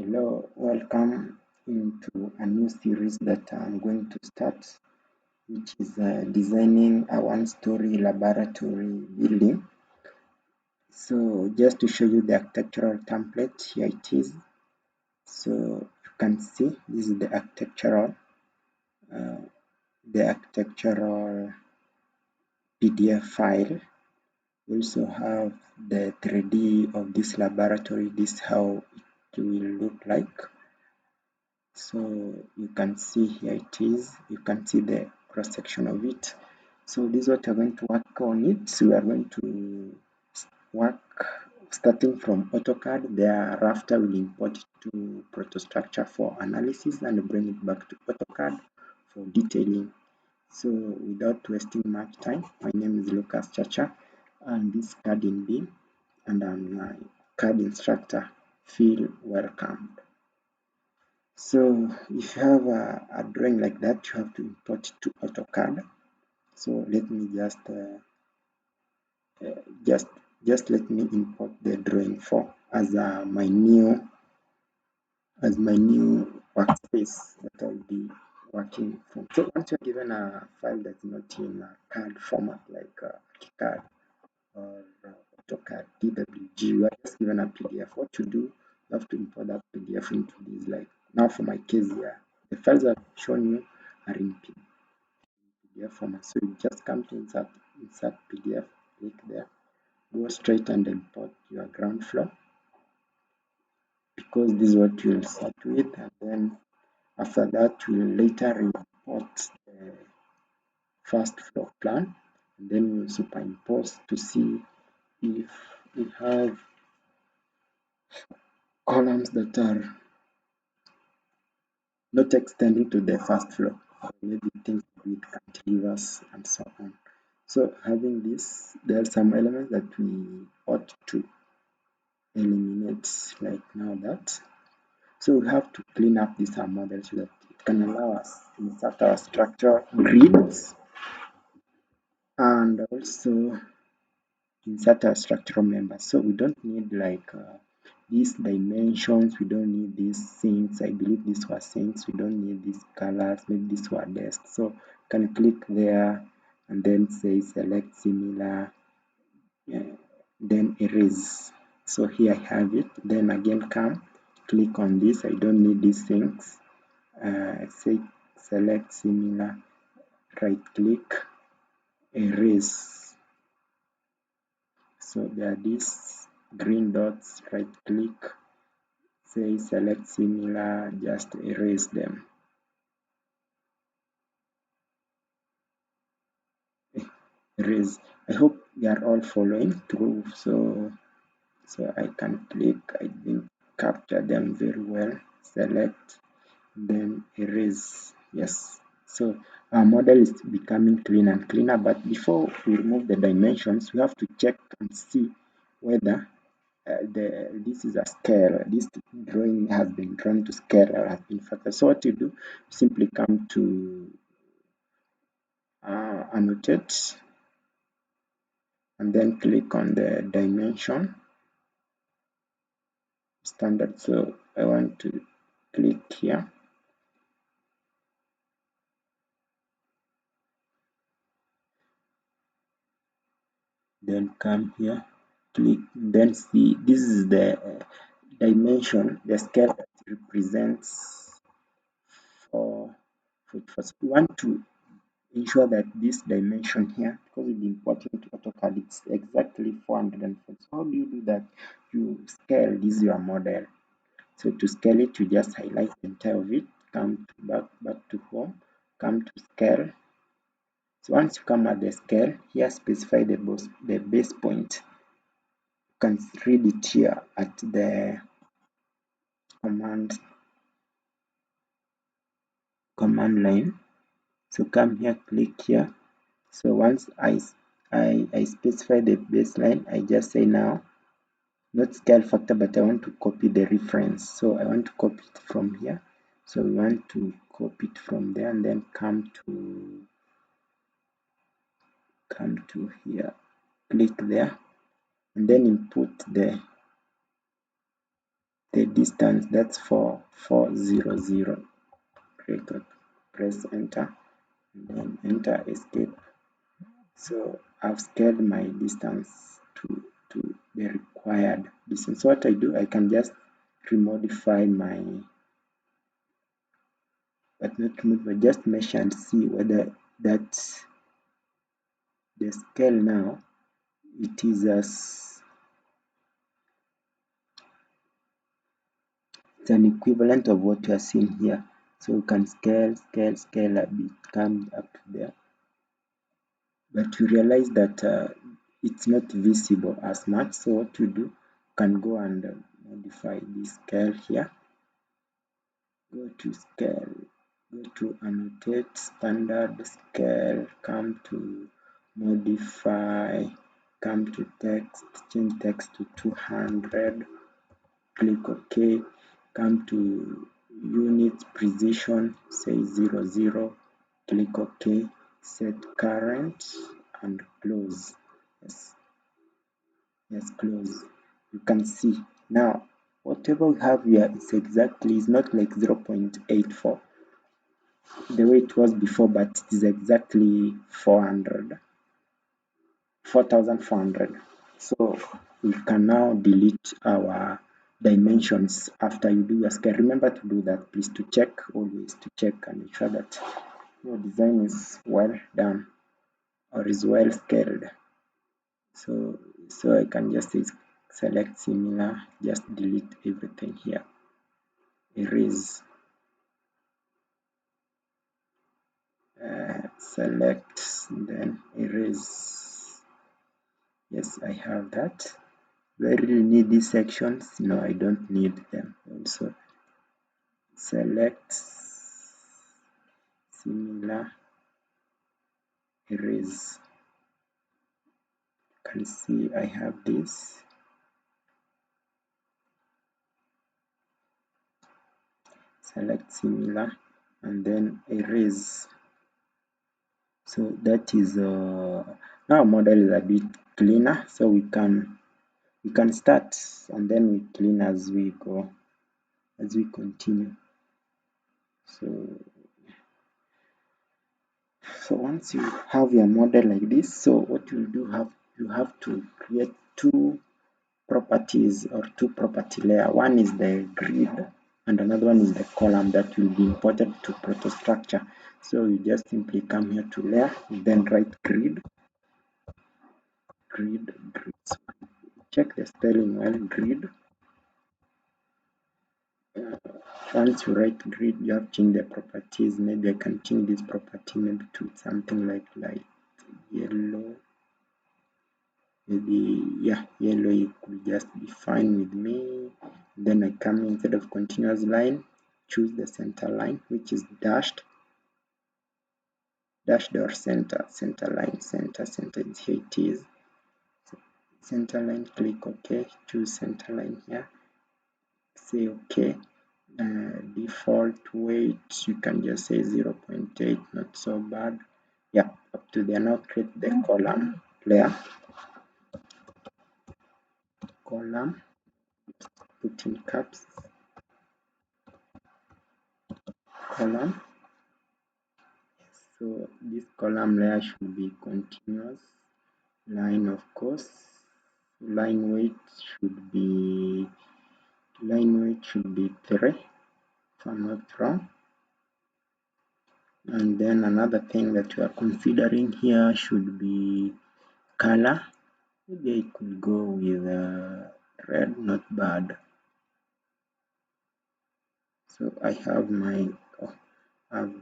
Hello, welcome into a new series that I'm going to start, which is designing a one-story laboratory building. So just to show you the architectural template, here it is. So you can see this is uh, the architectural PDF file. We also have the 3D of this laboratory. This is how it will look like. So you can see here it is. You can see the cross section of it. So this is what we're going to work on it. So we are going to work starting from AutoCAD. Thereafter we'll import it to ProtoStructure for analysis and bring it back to AutoCAD for detailing. So without wasting much time, my name is Lucas Chacha and this CAD in B, and I'm a CAD instructor. Feel welcome. So if you have a drawing like that, you have to import it to AutoCAD. So let me uh, just just let me import the drawing for as my new workspace that I'll be working from. So once you're given a file that's not in a CAD format like AutoCAD or AutoCAD DWG, you are just given a PDF. What you do, you have to import that PDF into this. Like now for my case here, the files I've shown you are in PDF format. So you just come to insert PDF, click there, go straight and import your ground floor because this is what you'll start with, and then after that we'll later import the first floor plan, and then we'll superimpose to see if we have columns that are not extending to the first floor, or maybe things with cantilevers and so on. So having this, there are some elements that we ought to eliminate, like now that. So we have to clean up this model so that it can allow us to insert our structure grids and also insert our structural members. So we don't need like these dimensions, we don't need these sinks. I believe these were sinks. We don't need these colors, maybe these were desks. So you can click there and then say select similar, then erase. So here I have it. Then again come click on this. I don't need these things. Say select similar, right click, erase. So there are these green dots, right click, say select similar, just erase them. Erase. I hope you are all following through. So I can click, I didn't capture them very well. Select, then erase. Yes. So our model is becoming cleaner and cleaner, but before we remove the dimensions, we have to check and see whether this is a scale. This drawing has been drawn to scale or has been factored. So what you do, simply come to annotate and then click on the dimension standard. So I want to click here. Then come here, click, then see this is the dimension, the scale that represents for so we want to ensure that this dimension here, because it's important to AutoCAD, it's exactly 440. So how do you do that? You scale this your model. So to scale it, you just highlight the entire of it, come to back to home, come to scale. So once you come at the scale, here specify the base point. You can read it here at the command line. So come here, click here. So once I specify the baseline, I just say now, not scale factor, but I want to copy the reference. So I want to copy it from here. So we want to copy it from there and then come to here, click there, and then input the the distance, that's 400. Press enter and then enter escape. So I've scaled my distance to the required distance. So what I do, I can just remodify my, but not remove, but just measure and see whether that's the scale now. It is as it's an equivalent of what you are seeing here. So you can scale a bit, come up to there, but you realize that it's not visible as much. So what you do, you can go and modify this scale here. Go to scale, go to annotate standard scale, come to modify, come to text, change text to 200, click OK, come to unit precision, say 00, click OK, set current and close. Yes, close. You can see now whatever we have here is exactly, is not like 0.84 the way it was before, but it is exactly 4,400. So we can now delete our dimensions after you do your scale. Remember to do that, please, to check, always to check and make sure that your design is well done or is well scaled. So I can just say select similar, just delete everything here, erase, select, then erase. Yes, I have that. Do I really need these sections? No, I don't need them. Also select, similar, erase. You can see I have this. Select similar and then erase. So that is now model is a bit cleaner, so we can start and then we clean as we go, as we continue. So once you have your model like this, so what you do, you have to create two properties or two property layer. One is the grid and another one is the column that will be imported to protostructure. So you just simply come here to layer, then write grid. So check the spelling well, grid. Once you write grid, you have to change the properties. Maybe I can change this property maybe to something like light yellow. Maybe, yeah, yellow, it could just be fine with me. Then I come, instead of continuous line, choose the center line, which is dashed or center line, center is here, it is center line. Click OK, choose center line here, say OK. Default weight, you can just say 0.8, not so bad. Yeah, up to there. Now create the column layer, column, put in caps, column. So this column layer should be continuous line, of course. Line weight should be 3, if I'm not wrong. And then another thing that you are considering here should be color. Maybe I could go with red, not bad. So I have my, I've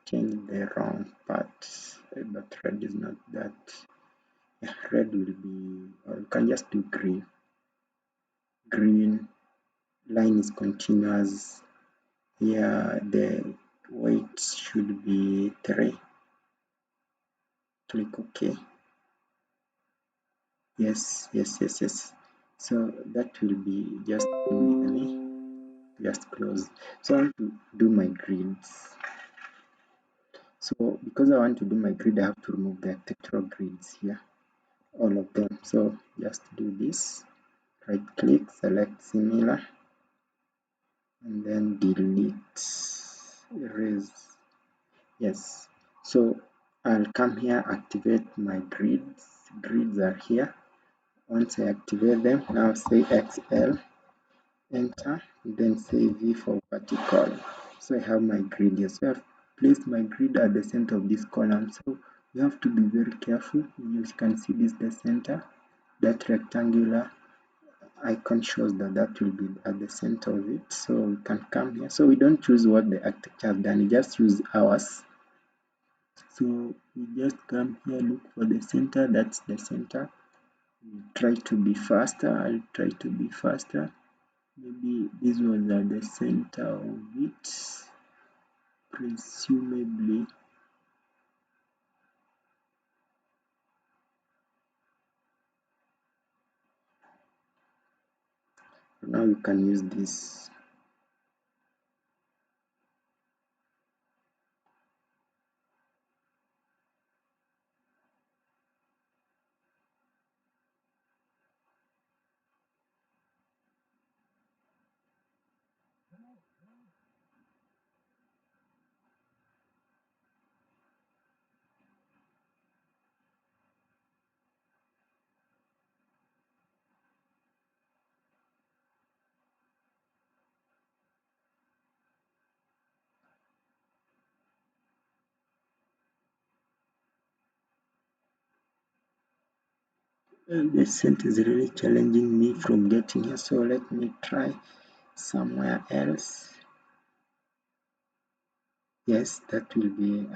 changed the wrong part, but red is not that. Yeah, red will be, or you can just do green. Green line is continuous. Here the weight should be 3. Click OK. Yes. So that will be just with me. Just close. So I want to do my grids. So because I want to do my grid, I have to remove the architectural grids here, all of them. So just do this, right click, select similar, and then delete, erase. Yes, so I'll come here, activate my grids. Grids are here. Once I activate them, now say XL, enter, then say V for vertical. So I have my grid here. So I've placed my grid at the center of this column. So you have to be very careful. You can see this the center. That rectangular icon shows that that will be at the center of it. So we can come here. So we don't choose what the architecture has done. We just use ours. So we just come here, look for the center. That's the center. We try to be faster. I'll try to be faster. Maybe this was at the center of it, presumably. Now you can use this. The scent is really challenging me from getting here, so let me try somewhere else. Yes, that will be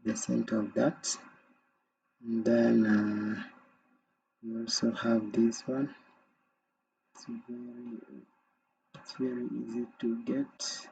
the center of that. And then we also have this one. It's very easy to get.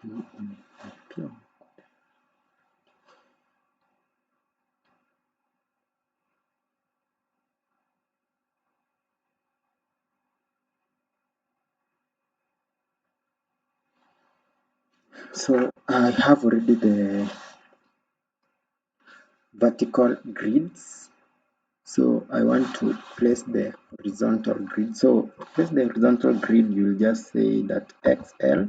Okay. So I have already the vertical grids. So I want to place the horizontal grid. So place the horizontal grid, you'll just say that XL,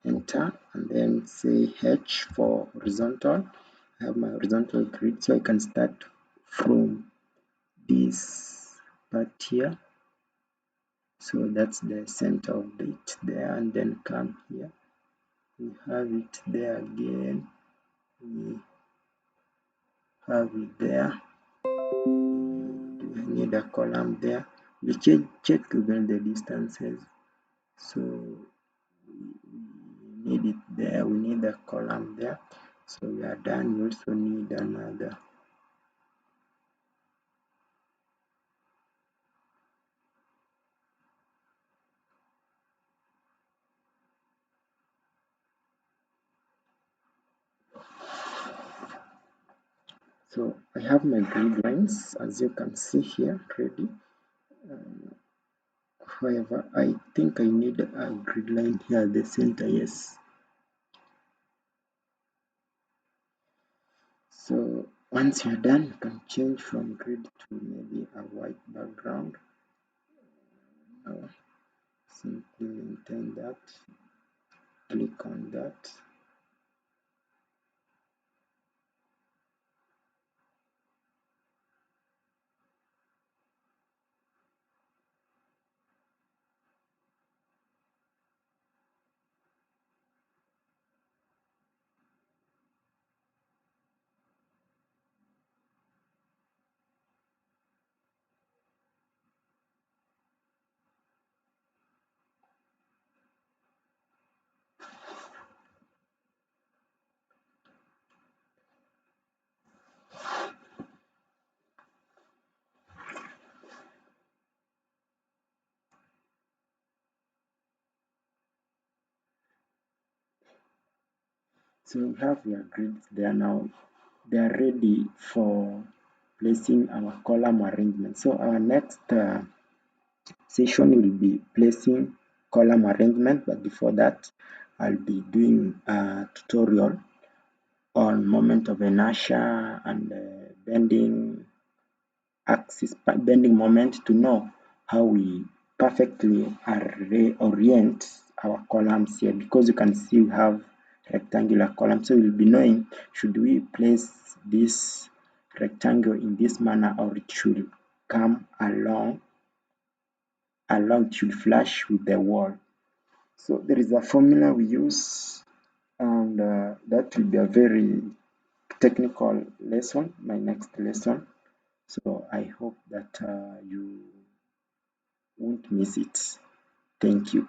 enter, and then say H for horizontal. I have my horizontal grid, so I can start from this part here. So that's the center of it there, and then come here. We have it there again. We have it there. We need a column there. We check even the distances. So we need it there. We need a column there. So we are done. We also need another. So I have my grid lines, as you can see here, ready. However, I think I need a grid line here at the center. Yes. So once you're done, you can change from grid to maybe a white background. Now, simply maintain that. Click on that. So we have our grids there now. They are ready for placing our column arrangement. So our next session will be placing column arrangement, but before that I'll be doing a tutorial on moment of inertia and bending axis, bending moment, to know how we perfectly orient our columns here, because you can see we have rectangular columns. So we'll be knowing, should we place this rectangle in this manner, or it should come along, it should flush with the wall. So there is a formula we use, and that will be a very technical lesson, my next lesson. So I hope that you won't miss it. Thank you.